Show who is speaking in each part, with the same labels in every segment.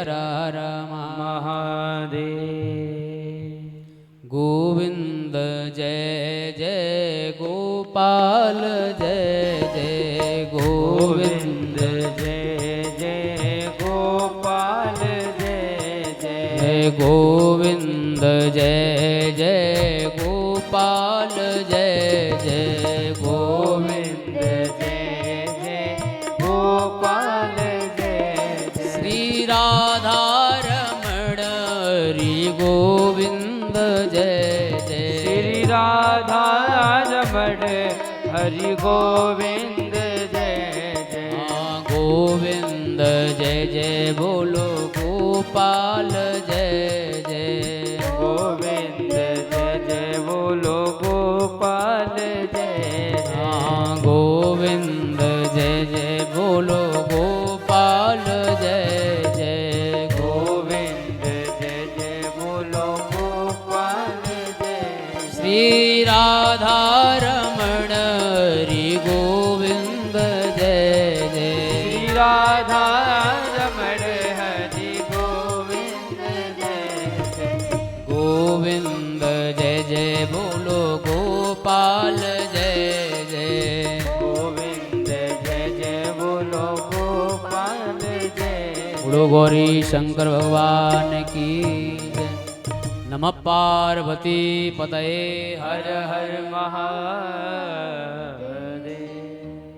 Speaker 1: हर हर
Speaker 2: महादेव।
Speaker 1: गोविंद जय जय गोपाल जय जय गोविंद
Speaker 2: जय जय गोपाल जय
Speaker 1: जय
Speaker 2: जय
Speaker 1: गोविंद जय जय गोपाल जय जय
Speaker 2: गोविंद जय जय गोपाल जय जय
Speaker 1: श्री राधा रमण हरि गोविंद जय जय
Speaker 2: श्री राधा रमण हरि गोविंद जय जय
Speaker 1: गोविंद जय जय बोलो गोपाल जय जय
Speaker 2: गोविंद जय जय बोलो गोपाल जय जय
Speaker 1: गोविंद जय जय बोलो गोपाल जय जय
Speaker 2: गोविंद जय जय बोलो गोपाल जय
Speaker 1: श्री राधा रमण हरि गोविंद जय जय
Speaker 2: श्री राधा रमण हरि गोविंद जय जय
Speaker 1: गोविंद जय जय बोलो गोपाल जय जय
Speaker 2: गोविंद जय जय बोलो गोपाल जय
Speaker 1: बोलो गौरी शंकर भगवान की जय। नमः पार्वती पतये
Speaker 2: हर हर महादेव।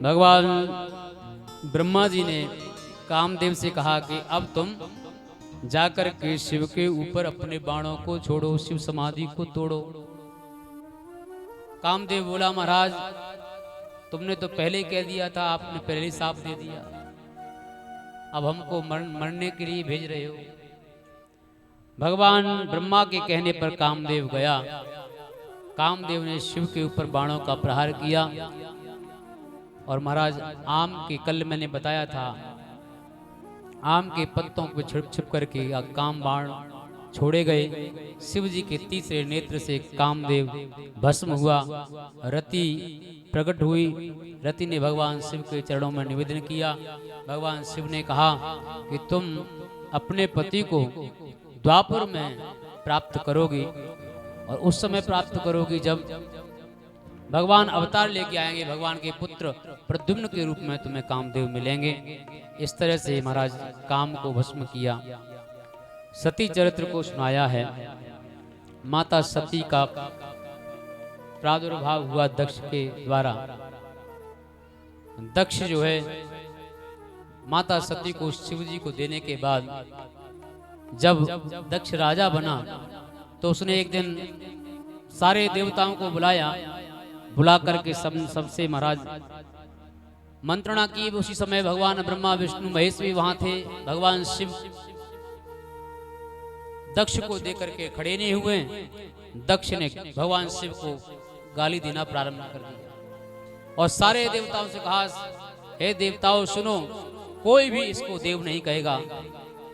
Speaker 1: भगवान ब्रह्मा जी ने कामदेव से कहा कि अब तुम जाकर के शिव के ऊपर अपने बाणों को छोड़ो, शिव समाधि को तोड़ो। कामदेव बोला महाराज तुमने तो पहले कह दिया था, आपने पहले ही साफ दे दिया, अब हमको मरने के लिए भेज रहे हो। भगवान ब्रह्मा के कहने पर कामदेव गया। कामदेव ने शिव के ऊपर बाणों का प्रहार किया और महाराज आम के कल मैंने बताया था, आम के पत्तों पर छिप छिप करके काम बाण छोड़े गए। शिव जी के तीसरे नेत्र से कामदेव भस्म हुआ। रति प्रकट हुई। रति ने भगवान शिव के चरणों में निवेदन किया। भगवान शिव ने कहा कि तुम अपने पति को द्वापर में प्राप्त करोगी और उस समय प्राप्त करोगी जब भगवान अवतार लेके आएंगे, भगवान के पुत्र प्रद्युम्न के रूप में तुम्हें कामदेव मिलेंगे। इस तरह से महाराज काम को भस्म किया। सती चरित्र को सुनाया है। माता सती का प्रादुर्भाव हुआ दक्ष के द्वारा। दक्ष जो है माता सती को शिव जी को देने के बाद जब दक्ष राजा बना तो उसने एक दिन सारे देवताओं को बुलाया। बुला करके सबसे महाराज मंत्रणा की। उसी समय भगवान ब्रह्मा विष्णु महेश भी वहां थे। भगवान शिव दक्ष को देकर के खड़े नहीं हुए। दक्ष ने भगवान शिव को गाली देना प्रारंभ कर दिया और सारे देवताओं से कहा, हे देवताओं सुनो, कोई भी इसको देव नहीं कहेगा।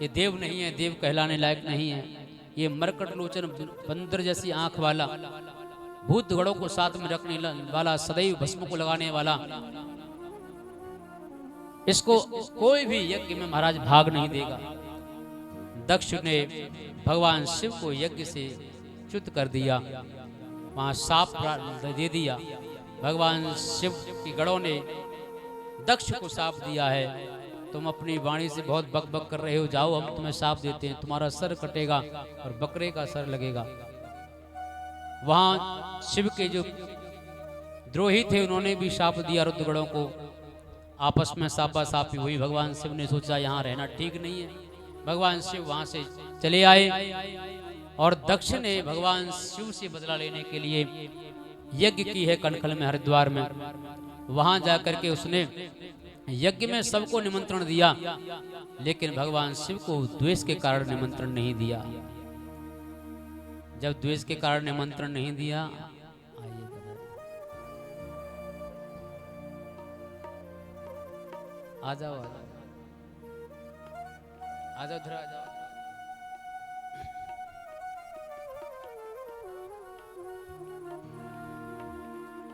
Speaker 1: ये देव नहीं है, देव कहलाने लायक नहीं है। ये मरकट लोचन बंदर जैसी आंख वाला, भूत गणों को साथ में रखने वाला, सदैव भस्म को लगाने वाला, इसको कोई भी यज्ञ में महाराज भाग नहीं देगा। दक्ष ने भगवान शिव को यज्ञ से च्युत कर दिया, वहां साप दे दिया। भगवान शिव की गणों ने दक्ष को साप दिया है, तुम अपनी वाणी से बहुत बक बक कर रहे हो, जाओ हम तुम्हें साप देते हैं, तुम्हारा सर कटेगा और बकरे का सर लगेगा। वहां शिव के जो द्रोही थे उन्होंने भी शाप दिया रुद्रगणों को। आपस में सापा सापी हुई। भगवान शिव ने सोचा यहाँ रहना ठीक नहीं है। भगवान शिव वहां से चले आए और दक्ष ने भगवान शिव से बदला लेने के लिए यज्ञ की है कनखल में, हरिद्वार में। वहां जाकर के उसने यज्ञ में सबको निमंत्रण दिया, लेकिन भगवान शिव को द्वेष के कारण निमंत्रण नहीं दिया। जब द्वेष के कारण निमंत्रण नहीं दिया, आ जाओ आ जाओ आ जाओ इधर आ जाओ।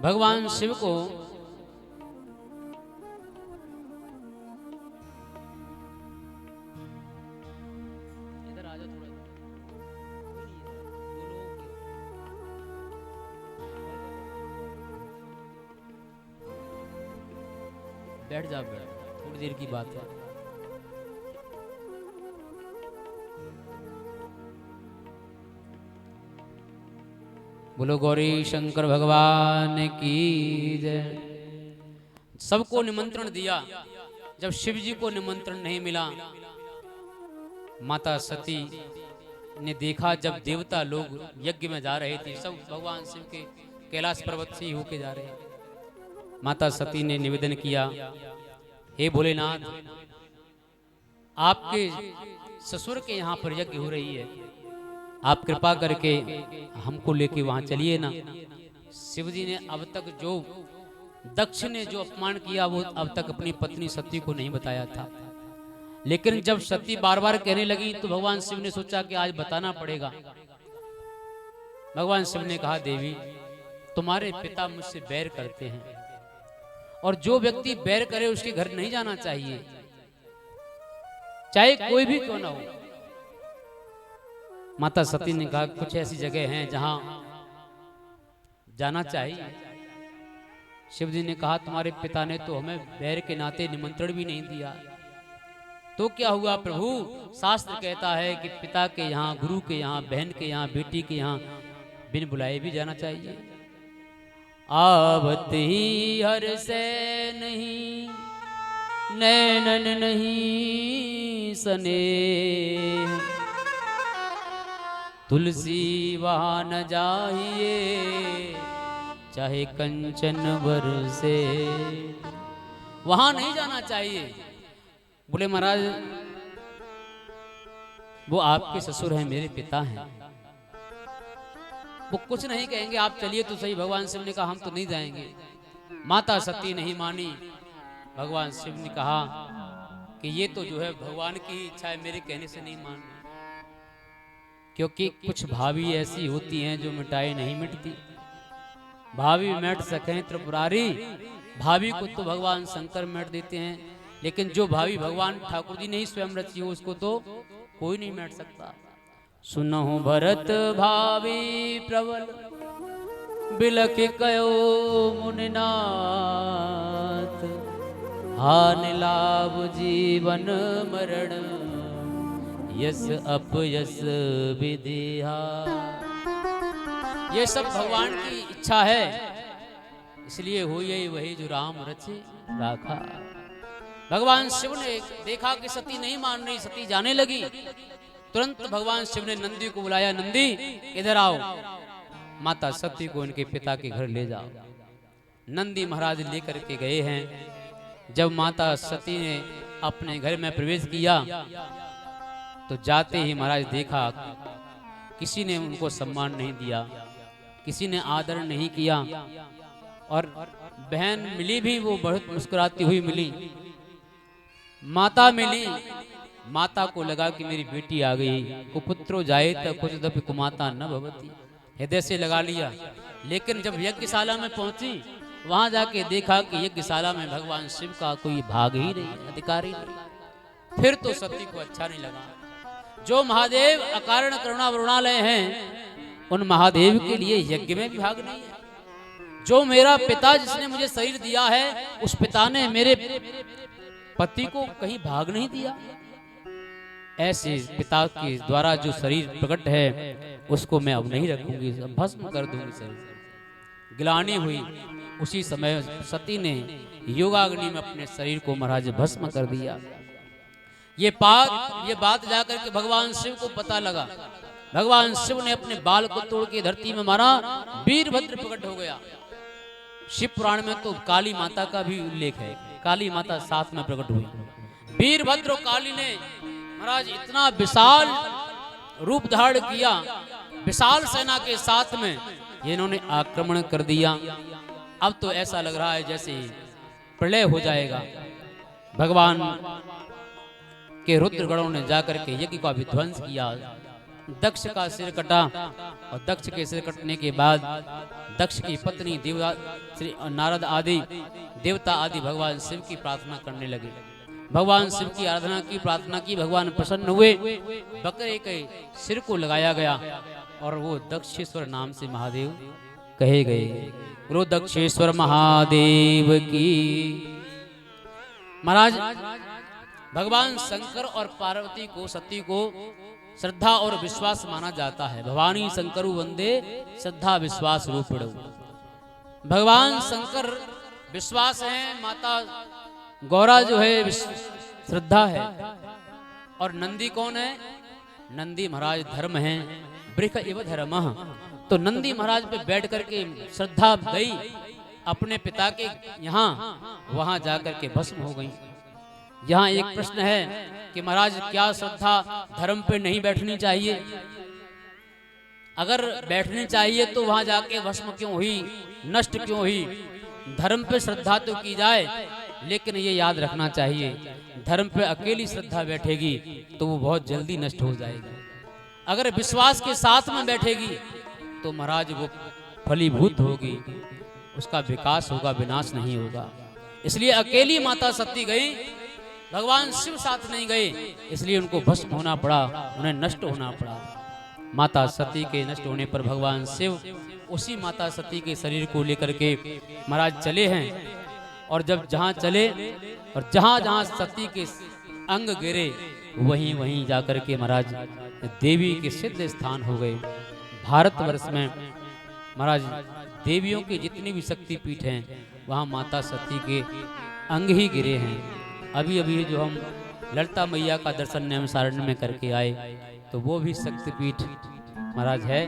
Speaker 1: भगवान शिव को आजा थोड़ा। बैठ जा, थोड़ी देर की बात है। बोलो गौरी शंकर भगवान की जय। सबको निमंत्रण दिया, जब शिव जी को निमंत्रण नहीं मिला, माता सती ने देखा जब देवता लोग यज्ञ में जा रहे थे, सब भगवान शिव के कैलाश पर्वत से ही होके जा रहे हैं। माता सती ने निवेदन किया, हे भोलेनाथ, आपके ससुर के यहाँ पर यज्ञ हो रही है, आप कृपा करके हमको लेके वहां चलिए ना। शिव जी ने अब तक जो दक्ष ने जो अपमान किया वो अब तक अपनी पत्नी सती को नहीं बताया था, लेकिन जब सती बार बार कहने लगी तो भगवान शिव ने सोचा कि आज बताना पड़ेगा। भगवान शिव ने कहा, देवी तुम्हारे पिता मुझसे बैर करते हैं, और जो व्यक्ति बैर करे उसके घर नहीं जाना चाहिए, चाहे कोई भी क्यों ना हो। माता सती ने कहा, कुछ ऐसी जगह हैं जहां जाना चाहिए। शिव जी ने कहा, तुम्हारे पिता ने तो हमें बैर के नाते निमंत्रण भी नहीं दिया, तो क्या हुआ प्रभु? शास्त्र कहता है कि पिता के यहाँ, गुरु के यहाँ, बहन के यहाँ, बेटी के यहाँ बिन बुलाए भी जाना चाहिए। आवत ही हर से नहीं, नैनन नहीं सने, तुलसी वहाँ न जाइए, चाहे कंचन बरसे। वहां नहीं जाना चाहिए। बोले महाराज, वो आपके ससुर हैं, मेरे पिता हैं, वो कुछ नहीं कहेंगे, आप चलिए तो सही। भगवान शिव ने कहा, हम तो नहीं जाएंगे। माता सती नहीं मानी। भगवान शिव ने कहा कि ये तो जो है भगवान की ही इच्छा है, मेरे कहने से नहीं मान, क्योंकि कुछ भाभी ऐसी होती हैं जो मिटाई नहीं मिटती। भाभी मिट सकें त्रिपुरारी, भाभी को तो भगवान शंकर मिट देते हैं, लेकिन जो भाभी भगवान ठाकुर जी ने ही स्वयं रची हो उसको तो कोई नहीं मिट सकता। सुनहु भरत भावी प्रबल, बिलख कयो मुनिनाथ, हान लाभ जीवन मरण, यस अपयस विधिहा। ये सब भगवान की इच्छा है, इसलिए हुई वही जो राम रचे राखा। भगवान शिव ने देखा कि सती नहीं मान रही, सती जाने लगी। तुरंत भगवान शिव ने नंदी को बुलाया, नंदी इधर आओ, माता सती को इनके पिता के घर ले जाओ। नंदी महाराज लेकर के गए हैं। जब माता सती ने अपने घर में प्रवेश किया तो जाते ही महाराज देखा किसी ने उनको सम्मान नहीं दिया, किसी ने आदर नहीं किया, और बहन मिली भी वो बहुत मुस्कुराती हुई मिली। माता मिली, माता को लगा कि मेरी बेटी आ गई। कुपुत्रो जायेत क्वचिदपि कुमाता न भवति, हृदय से लगा लिया। लेकिन जब यज्ञशाला में पहुंची, वहां जाके देखा कि यज्ञशाला में भगवान शिव का कोई भाग ही नहीं, अधिकारी नहीं। फिर तो सती को अच्छा नहीं लगा। जो महादेव अकारण करुणा वरुणालय हैं, उन महादेव के लिए यज्ञ में भी भाग नहीं है। जो मेरा पिता जिसने मुझे शरीर दिया है, उस पिता ने मेरे पति को कहीं भाग नहीं दिया। ऐसे पिता के द्वारा जो शरीर प्रकट है उसको मैं अब नहीं रखूंगी, भस्म कर दूंगी शरीर। गिलानी हुई, उसी समय सती ने योगाग्नि में अपने शरीर को महाराज भस्म कर दिया। ये बात जाकर के भगवान शिव को पता लगा। भगवान शिव ने अपने बाल को तोड़ के धरती में मारा, वीरभद्र प्रकट हो गया। शिव पुराण में तो काली माता का भी उल्लेख है, काली माता साथ में प्रकट हुई। वीरभद्र और काली ने महाराज इतना विशाल रूप धारण किया, विशाल सेना के साथ में इन्होंने आक्रमण कर दिया। अब तो ऐसा लग रहा है जैसे प्रलय हो जाएगा। भगवान के रुद्रगणों ने जाकर के यज्ञ का विध्वंस किया। दक्ष का सिर कटा, और दक्ष के सिर कटने के बाद दक्ष की पत्नी देवता श्री नारद आदि देवता आदि भगवान शिव की प्रार्थना करने लगे। भगवान शिव की आराधना की, प्रार्थना की, भगवान प्रसन्न हुए। बकरे के सिर को लगाया गया और वो दक्षेश्वर नाम से महादेव कहे गए। गुरु दक्षेश्वर महादेव की। महाराज भगवान शंकर और पार्वती को, सती को श्रद्धा और विश्वास माना जाता है। भवानी शंकरु वंदे श्रद्धा विश्वास रूपिणौ। भगवान शंकर विश्वास है, माता गौरा जो है श्रद्धा है, और नंदी कौन है? नंदी महाराज धर्म है। वृष इव धर्मः। तो नंदी महाराज पे बैठ करके श्रद्धा गई अपने पिता के यहाँ, वहां जाकर के भस्म हो गई। यहाँ एक प्रश्न है कि महाराज क्या श्रद्धा धर्म पे नहीं बैठनी चाहिए? अगर बैठनी चाहिए तो वहां जाके भस्म क्यों हुई, नष्ट क्यों हुई? धर्म पे श्रद्धा तो की जाए, लेकिन ये याद रखना चाहिए धर्म पे अकेली श्रद्धा बैठेगी तो वो बहुत जल्दी नष्ट हो जाएगी। अगर विश्वास के साथ में बैठेगी तो महाराज वो फलीभूत होगी, उसका विकास होगा, विनाश नहीं होगा। इसलिए अकेली माता सती गई, भगवान शिव साथ नहीं गए, इसलिए उनको भस्म होना पड़ा, उन्हें नष्ट होना पड़ा। माता सती के नष्ट होने पर भगवान शिव उसी माता सती के शरीर को लेकर के महाराज चले हैं, और जब जहाँ चले और जहाँ जहाँ सती के अंग गिरे वहीं वहीं जाकर के महाराज देवी के सिद्ध स्थान हो गए। भारतवर्ष में महाराज देवियों के जितनी भी शक्ति पीठ हैं वहाँ माता सती के अंग ही गिरे हैं। अभी अभी जो हम ललिता मैया का दर्शन नैमिषारण्य में करके आए तो वो भी शक्तिपीठ महाराज है।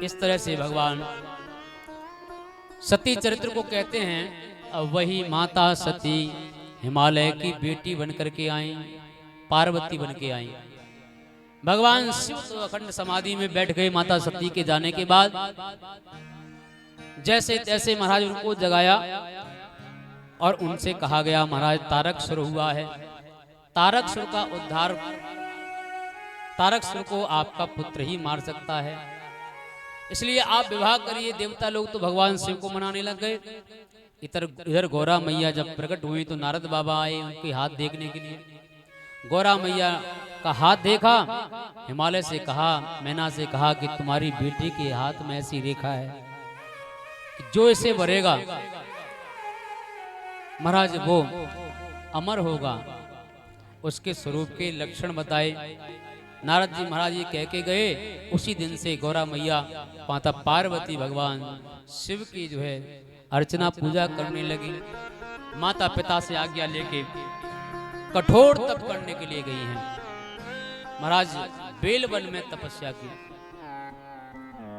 Speaker 1: इस तरह से भगवान सती चरित्र को कहते हैं। अब वही माता सती हिमालय की बेटी बन करके आई, पार्वती बन के आई। भगवान शिव तो अखंड समाधि में बैठ गए माता सती के जाने के बाद। जैसे तैसे महाराज उनको जगाया और उनसे कहा गया महाराज तारकसुर हुआ है, तारकसुर का उद्धार, तारकसुर को आपका पुत्र ही मार सकता है, इसलिए आप विवाह करिए। देवता लोग तो भगवान शिव को मनाने लग गए। इधर गौरा मैया जब प्रकट हुई तो नारद बाबा आए उनके हाथ देखने के लिए। गौरा मैया का हाथ देखा, हिमालय से कहा, मैना से कहा कि तुम्हारी बेटी के हाथ में ऐसी रेखा है कि जो इसे भरेगा महाराज वो अमर होगा। उसके स्वरूप के लक्षण बताए। नारद जी महाराज ये कह के गए। उसी दिन से गौरा मैया माता पार्वती भगवान शिव की जो है अर्चना पूजा करने लगी। माता पिता से आज्ञा लेके कठोर तप करने के लिए गई हैं। महाराज बेलवन में तपस्या की।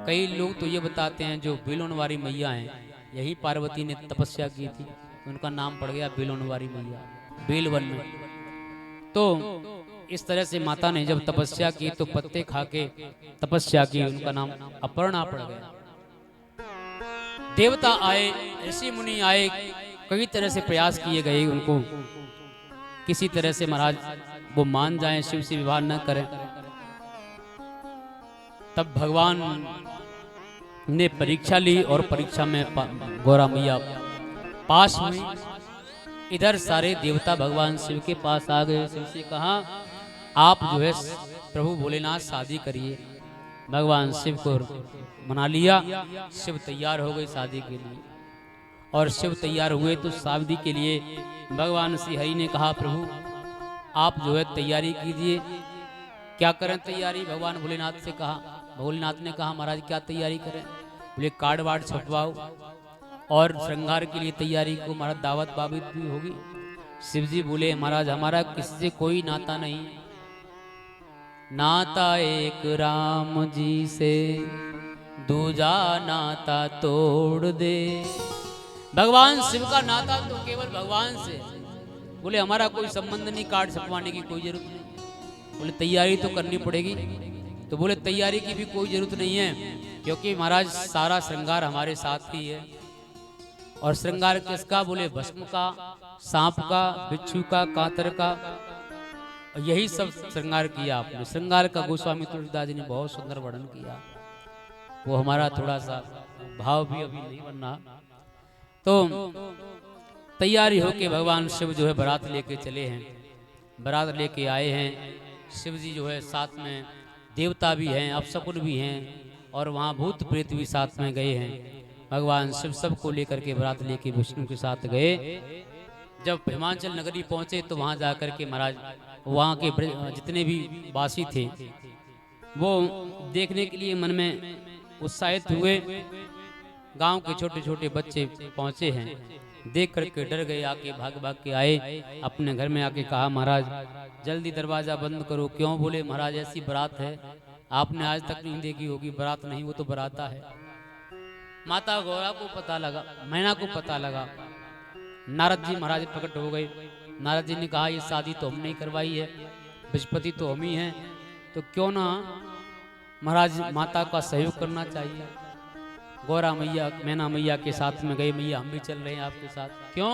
Speaker 1: कई लोग तो ये बताते हैं जो बेलोनवारी मैया हैं यही पार्वती ने तपस्या की थी, उनका नाम पड़ गया बेलोनवारी मैया, बेलवन में। तो इस तरह से माता ने जब तपस्या की तो पत्ते खा के तपस्या की, उनका नाम अपर्णा पड़ गया। देवता आए, ऋषि मुनि आए, कई तरह से प्रयास किए गए उनको किसी तरह से महाराज वो मान जाएं, शिव से विवाह न करें। तब भगवान ने परीक्षा ली और परीक्षा में गौरा मैया पास हुई। इधर सारे देवता भगवान शिव के पास आ गए। शिव से कहा आप जो है प्रभु भोलेनाथ शादी करिए। भगवान शिव को मना लिया। शिव तैयार हो गए शादी के लिए, और शिव तैयार हुए तो शादी के लिए भगवान श्री हरि ने कहा प्रभु आप जो है तैयारी कीजिए। क्या करें तैयारी? भगवान भोलेनाथ से कहा। भोलेनाथ ने कहा महाराज क्या तैयारी करें? बोले कार्ड वार्ड छपवाओ और श्रृंगार के लिए तैयारी को महाराज दावत बाबित भी होगी। शिव जी बोले महाराज हमारा किसी से कोई नाता नहीं, नाता एक राम जी से दूजा नाता तोड़ दे। भगवान शिव का नाता तो केवल भगवान से। बोले हमारा कोई संबंध नहीं, कार्ड छपवाने की कोई जरूरत नहीं। बोले तैयारी तो करनी पड़ेगी। तो बोले तैयारी की भी कोई जरूरत नहीं है, क्योंकि महाराज सारा श्रृंगार हमारे साथ ही है। और श्रृंगार किसका? बोले भस्म का, सांप का, बिच्छू का, कातर का, यही सब श्रृंगार किया आपने। श्रृंगार का गोस्वामी तुलसीदास जी ने बहुत सुंदर वर्णन किया। वो हमारा थोड़ा सा भाव भी अभी नहीं बनना। तो तैयारी होके भगवान शिव जो है बारात लेके चले हैं, बारात लेके आए हैं। शिव जी जो है साथ में देवता भी हैं, अपशकुन भी हैं और वहाँ भूत प्रेत भी साथ में गए हैं। भगवान शिव सबको लेकर के बारात लेके विष्णु के साथ गए। जब हिमाचल नगरी पहुंचे तो वहां जाकर के महाराज वहां के जितने भी वासी थे वो देखने के लिए मन में उत्साहित हुए। गांव के छोटे छोटे बच्चे पहुंचे हैं, देख करके डर गए, आके भाग भाग के आए अपने घर में। आके कहा महाराज जल्दी दरवाजा बंद करो। क्यों? बोले महाराज ऐसी बारात है, आपने आज तक नहीं देखी होगी, बारात नहीं वो तो बराता है। माता गौरा को पता लगा, मैना को पता लगा, नारद जी महाराज प्रकट हो गए। नारद जी ने कहा ये शादी तो हमने ही करवाई है, बृहस्पति तो हम ही हैं, तो क्यों ना महाराज माता का सहयोग करना चाहिए। गौरा मैया मैना मैया के साथ में गए, मैया हम भी चल रहे हैं आपके साथ। क्यों?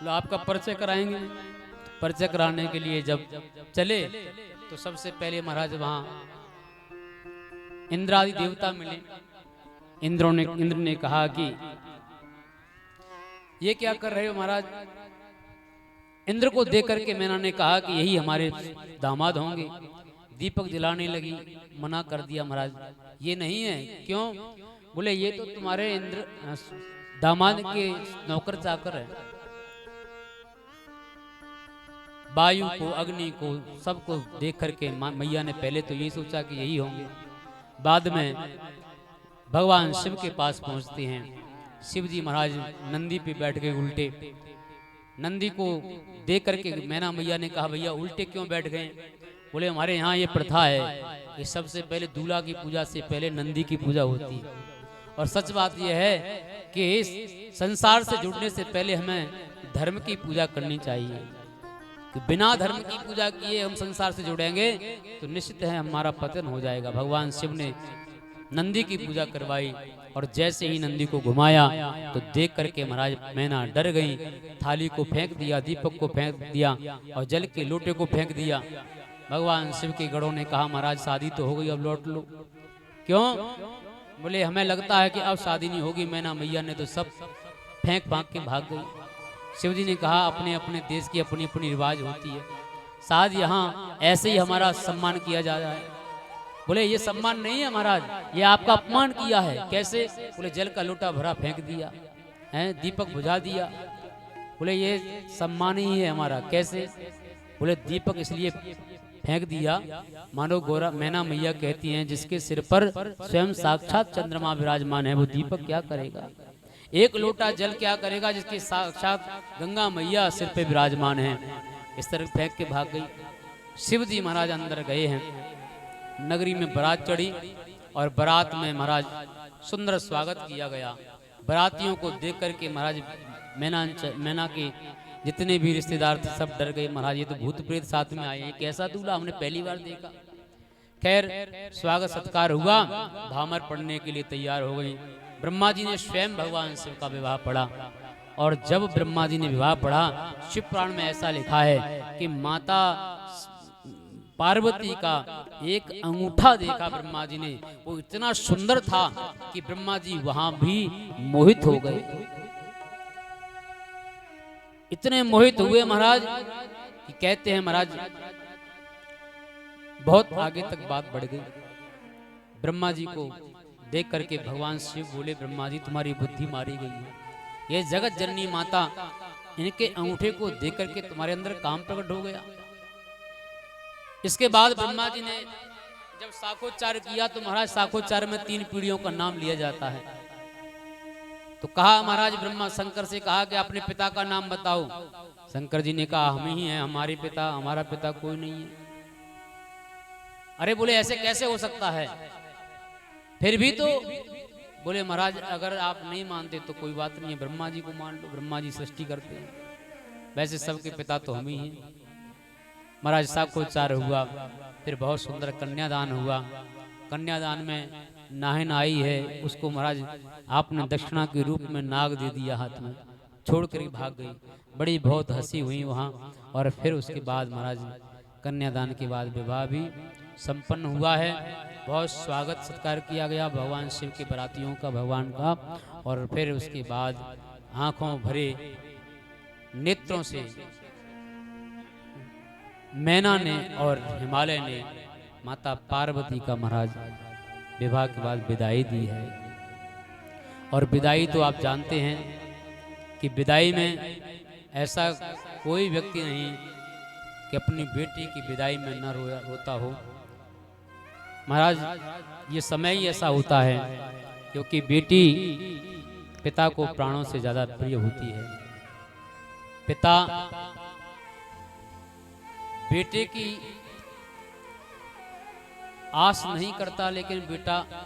Speaker 1: लो आपका परिचय कराएंगे। परिचय कराने के लिए जब चले तो सबसे पहले महाराज वहां इंद्रादि देवता मिले। इंद्र ने कहा कि ये क्या कर रहे हो महाराज? इंद्र को देख करके मैना ने कहा कि यही हमारे दामाद होंगे। दीपक जलाने लगी, मना कर दिया महाराज ये नहीं है। क्यों? बोले ये तो तुम्हारे इंद्र दामाद के नौकर चाकर है। वायु को, अग्नि को, सबको देख करके मैया ने पहले तो यही सोचा कि यही होंगे। बाद में भगवान शिव के पास पहुंचते हैं। शिव जी महाराज नंदी पे बैठ गए उल्टे। नंदी को देख करके मैना मैया ने कहा भैया उल्टे क्यों बैठ गए? बोले हमारे यहाँ ये प्रथा है कि सबसे पहले दूल्हा की पूजा से पहले नंदी की पूजा होती है। और सच बात यह है कि इस संसार से जुड़ने से पहले हमें धर्म की पूजा करनी चाहिए, कि बिना धर्म की पूजा किए हम संसार से जुड़ेंगे तो निश्चित है हमारा पतन हो जाएगा। भगवान शिव ने नंदी की पूजा करवाई और जैसे ही नंदी को घुमाया तो देख करके महाराज मैना डर गई। थाली को फेंक दिया, दीपक को फेंक दिया और जल के लोटे को फेंक दिया। भगवान शिव के गणों ने कहा महाराज शादी तो हो गई, अब लौट लो। क्यों? बोले हमें लगता है कि अब शादी नहीं होगी। मैना मैया ने तो सब फेंक फांक के भाग गई। शिव जी ने कहा अपने अपने देश की अपनी अपनी रिवाज होती है, शायद यहाँ ऐसे ही हमारा सम्मान किया जा रहा है। बोले ये सम्मान नहीं है महाराज, ये आपका अपमान किया है। कैसे? बोले जल का लोटा भरा फेंक दिया है, दीपक बुझा दिया। बोले ये सम्मान ही है हमारा। कैसे? बोले दीपक इसलिए फेंक दिया मानो गौरा मैना मैया कहती हैं जिसके सिर पर स्वयं साक्षात चंद्रमा विराजमान है वो दीपक क्या करेगा? एक लोटा जल क्या करेगा जिसके साक्षात गंगा मैया सिर पे विराजमान है? इस तरह फेंक के भाग गई। शिव जी महाराज अंदर गए हैं। नगरी में बारात चढ़ी और बारात में महाराज सुंदर स्वागत किया गया। बारातियों को देख करके महाराज मैना के जितने भी रिश्तेदार थे सब डर गए। महाराज ये तो भूत प्रेत साथ में आए हैं, कैसा दूल्हा हमने पहली बार देखा। खैर स्वागत सत्कार हुआ, भामर पढ़ने के लिए तैयार हो गई। ब्रह्मा जी ने स्वयं भगवान शिव का विवाह पढ़ा और जब ब्रह्मा जी ने विवाह पढ़ा, शिव पुराण में ऐसा लिखा है कि माता पार्वती का एक अंगूठा देखा ब्रह्मा जी ने, वो इतना सुंदर था कि ब्रह्मा जी वहां भी मोहित हो गए। इतने मोहित हुए महाराज कि कहते हैं महाराज बहुत आगे तक बात बढ़ गई। ब्रह्मा जी को देख करके भगवान शिव बोले ब्रह्मा जी तुम्हारी बुद्धि मारी गई है। ये जगत जननी माता इनके अंगूठे को देख करके तुम्हारे अंदर काम प्रकट हो गया। इसके बाद ब्रह्मा जी ने जब शाखोच्चार किया तो महाराज शाखोच्चार में 3 पीढ़ियों का नाम लिया जाता है। तो कहा महाराज ब्रह्मा शंकर से कहा कि अपने पिता का नाम बताओ। शंकर जी ने कहा हम ही हैं, हमारे पिता, हमारा पिता कोई नहीं है। अरे बोले ऐसे कैसे हो सकता है? फिर भी तो बोले महाराज अगर आप नहीं मानते तो कोई बात नहीं है, ब्रह्मा जी को मान लो, ब्रह्मा जी सृष्टि करते हैं, वैसे सबके पिता तो हम ही हैं। महाराज शाखोच्चार हुआ, फिर बहुत सुंदर कन्यादान हुआ। कन्यादान में नाहन आई है, उसको महाराज आपने दक्षिणा के रूप में नाग दे दिया, हाथ में छोड़ कर भाग गई। बड़ी बहुत हंसी हुई वहाँ। और फिर उसके बाद महाराज कन्यादान के बाद विवाह भी संपन्न हुआ है। बहुत स्वागत सत्कार किया गया भगवान शिव के बारातियों का, भगवान का। और फिर उसके बाद आंखों भरे नेत्रों से मैना ने और हिमालय ने माता पार्वती का महाराज विवाह के बाद विदाई दी है। और विदाई तो आप जानते हैं कि विदाई में ऐसा कोई व्यक्ति नहीं कि अपनी बेटी की विदाई में न रोता हो। महाराज ये समय ही ऐसा होता है क्योंकि बेटी पिता को प्राणों से ज्यादा प्रिय होती है। पिता बेटे की आस नहीं करता, लेकिन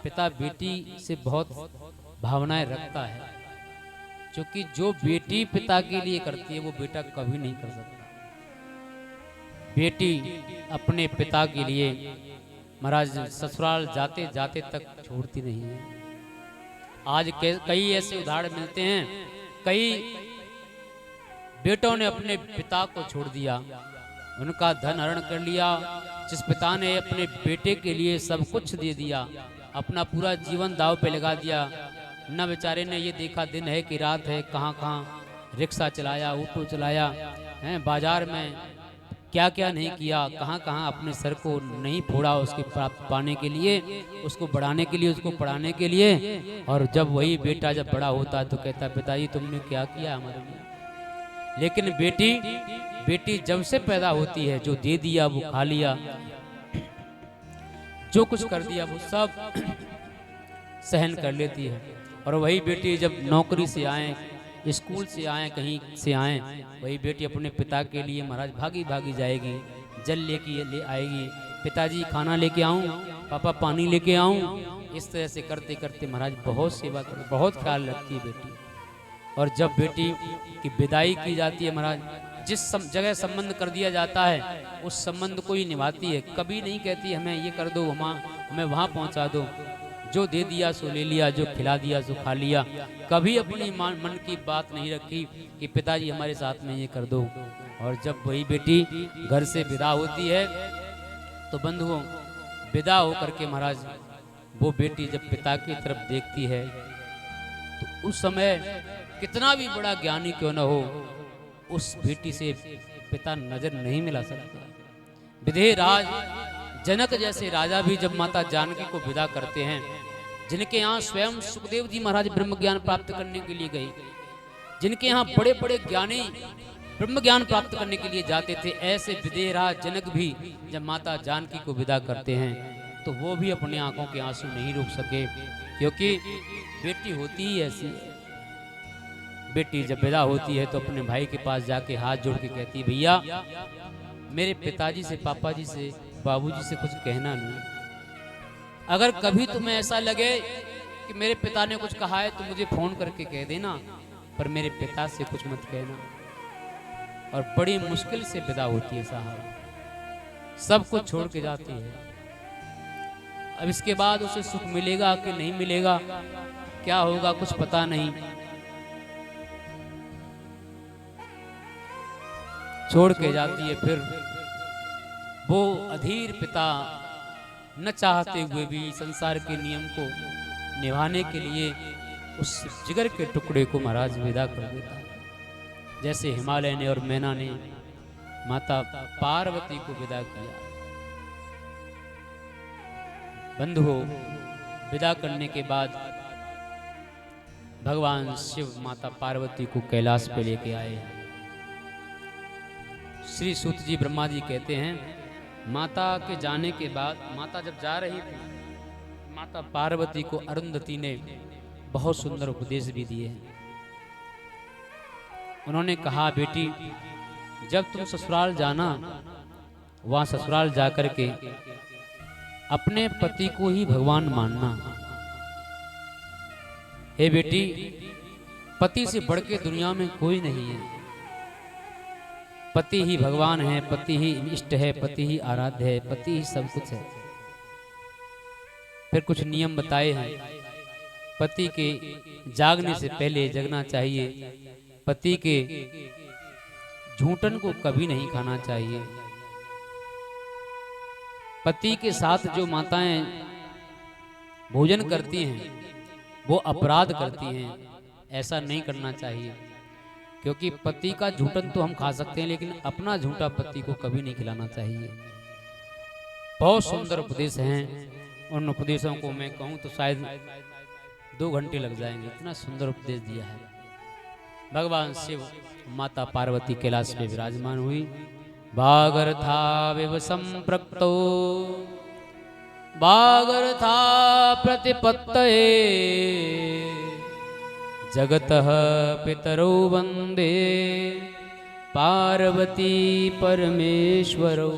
Speaker 1: पिता बेटी से बहुत भावनाएं रखता है, क्योंकि जो बेटी पिता के लिए करती है वो बेटा कभी नहीं कर सकता। बेटी अपने पिता के लिए महाराज ससुराल जाते जाते तक छोड़ती नहीं है। आज कई ऐसे उदाहरण मिलते हैं, कई बेटों ने अपने पिता को छोड़ दिया, उनका धन हरण कर लिया। जिस पिता ने अपने बेटे के लिए सब कुछ दे दिया, अपना पूरा जीवन दांव पे लगा दिया, न बेचारे ने ये देखा दिन है कि रात है, कहाँ कहाँ रिक्शा चलाया, ऑटो चलाया है, बाजार में क्या क्या नहीं किया, कहाँ कहाँ अपने सर को नहीं फोड़ा उसके प्राप्त पाने के लिए, उसको बढ़ाने के लिए, उसको पढ़ाने के लिए। और जब वही बेटा जब बड़ा होता है तो कहता है पिताजी तुमने क्या किया हमारे लिए। लेकिन बेटी जब से पैदा होती है जो दे दिया वो खा लिया, जो कुछ कर दिया वो सब सहन कर लेती है। और वही बेटी जब नौकरी से आए, स्कूल से आए, कहीं से आए, वही बेटी अपने पिता के लिए महाराज भागी भागी जाएगी, जल ले आएगी, पिताजी खाना लेके आऊं, पापा पानी लेके आऊं। इस तरह से करते करते महाराज बहुत सेवा कर, बहुत ख्याल रखती है बेटी। और जब बेटी की विदाई की जाती है महाराज, जिस जगह संबंध कर दिया जाता है उस संबंध को ही निभाती है। कभी नहीं कहती हमें ये कर दो, हमें वहाँ पहुँचा दो। जो दे दिया सो ले लिया, जो खिला दिया सो खा लिया। कभी अपनी मन की बात नहीं रखी कि पिताजी हमारे साथ में ये कर दो। और जब वही बेटी घर से विदा होती है तो बंधुओं विदा होकर के महाराज वो बेटी जब पिता की तरफ देखती है तो उस समय कितना भी बड़ा ज्ञानी क्यों न हो, उस बेटी से पिता नजर नहीं मिला सकता। विदेह राज जनक जैसे राजा भी जब माता जानकी को विदा करते हैं, जिनके यहाँ स्वयं सुखदेव जी महाराज ब्रह्म ज्ञान प्राप्त करने के लिए गए, जिनके यहाँ बड़े बड़े ज्ञानी ब्रह्म ज्ञान प्राप्त करने के लिए जाते थे, ऐसे विदेह राज जनक भी जब माता जानकी को विदा करते हैं तो वो भी अपनी आंखों के आंसू नहीं रोक सके, क्योंकि बेटी होती ही ऐसी है। बेटी जब विदा होती है तो अपने भाई के पास जाके हाथ जोड़ के कहती है भैया मेरे पिताजी से, पापा जी से, बाबूजी से कुछ कहना नहीं। अगर कभी तुम्हें ऐसा लगे कि मेरे पिता ने कुछ कहा है तो मुझे फोन करके कह देना, पर मेरे पिता से कुछ मत कहना। और बड़ी मुश्किल से विदा होती है साहब, सब कुछ छोड़ के जाती है। अब इसके बाद उसे सुख मिलेगा कि नहीं मिलेगा, क्या होगा कुछ पता नहीं। छोड़ के जाती है। फिर वो अधीर पिता न चाहते हुए भी संसार के नियम को निभाने के लिए उस जिगर के टुकड़े को महाराज विदा कर देता है। जैसे हिमालय ने और मैना ने माता पार्वती को विदा किया। बंधुओं विदा करने के बाद भगवान शिव माता पार्वती को कैलाश पे लेके आए। श्री सूत जी ब्रह्मा जी कहते हैं माता के जाने के बाद, माता जब जा रही थी, माता पार्वती को अरुंधति ने बहुत सुंदर उपदेश भी दिए हैं। उन्होंने कहा बेटी जब तुम ससुराल जाना, वहां ससुराल जाकर के अपने पति को ही भगवान मानना। हे बेटी पति से बढ़ के दुनिया में कोई नहीं है। पति ही भगवान है, पति ही इष्ट है, पति ही आराध्य है, पति ही सब कुछ है। फिर कुछ नियम बताए हैं। पति के जागने से पहले जगना चाहिए, पति के झूठन को कभी नहीं खाना चाहिए, पति के साथ जो माताएं भोजन करती हैं वो अपराध करती हैं, ऐसा नहीं करना चाहिए। क्योंकि पति का झूठन तो हम खा सकते हैं, लेकिन अपना झूठा पति को कभी नहीं खिलाना चाहिए। बहुत सुंदर उपदेश हैं, उन उपदेशों को मैं कहूँ तो शायद 2 घंटे लग जाएंगे, इतना सुंदर उपदेश दिया है। भगवान शिव माता पार्वती कैलाश में विराजमान हुई। भागरथा विव संप्रक्तो भागरथा प्रतिपत्तये जगतः पितरौ वंदे पार्वती परमेश्वरौ।